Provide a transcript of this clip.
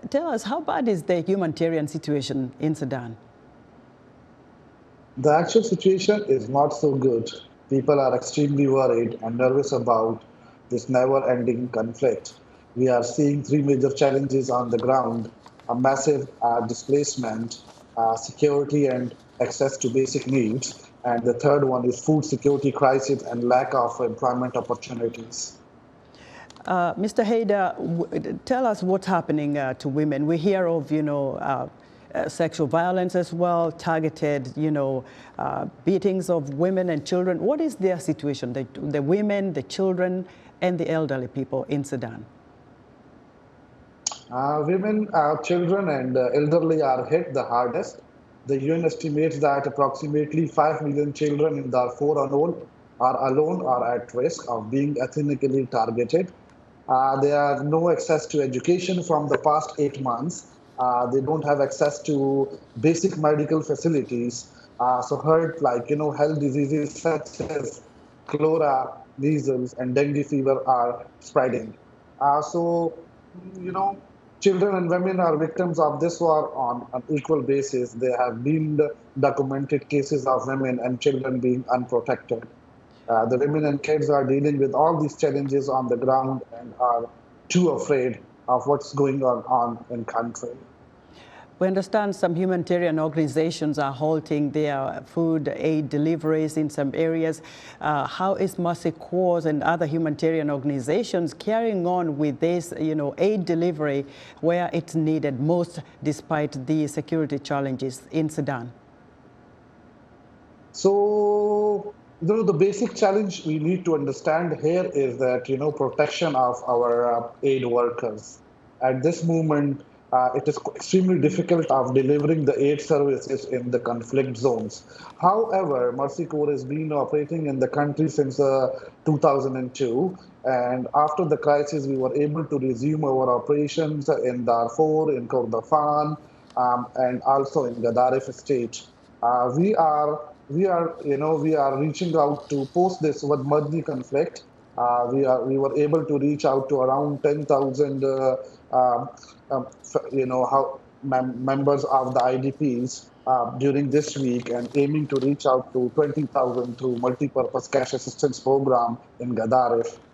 Tell us, how bad is the humanitarian situation in Sudan? The actual situation is not so good. People are extremely worried and nervous about this never-ending conflict. We are seeing three major challenges on the ground: a massive displacement, security and access to basic needs, and the third one is food security crisis and lack of employment opportunities. Mr. Haider, tell us what's happening to women. We hear of, sexual violence as well, targeted, beatings of women and children. What is their situation, the women, the children, and the elderly people in Sudan? Women, children, and elderly are hit the hardest. The UN estimates that approximately 5 million children in Darfur alone are at risk of being ethnically targeted. They have no access to education from the past 8 months. They don't have access to basic medical facilities. So health diseases such as cholera, measles, and dengue fever are spreading. So, you know, children and women are victims of this war on an equal basis. There have been documented cases of women and children being unprotected. The women and kids are dealing with all these challenges on the ground and are too afraid of what's going on in country. We understand some humanitarian organizations are halting their food aid deliveries in some areas. How is Mercy Corps and other humanitarian organizations carrying on with this, aid delivery where it's needed most despite the security challenges in Sudan? So, the basic challenge we need to understand here is that, protection of our aid workers. At this moment, it is extremely difficult of delivering the aid services in the conflict zones. However, Mercy Corps has been operating in the country since 2002, and after the crisis, we were able to resume our operations in Darfur, in Kordofan, and also in Gadaref state. We are reaching out to post this Wadmadni conflict. We were able to reach out to around 10,000 members of the IDPs during this week, and aiming to reach out to 20,000 through multi-purpose cash assistance program in Gadaref.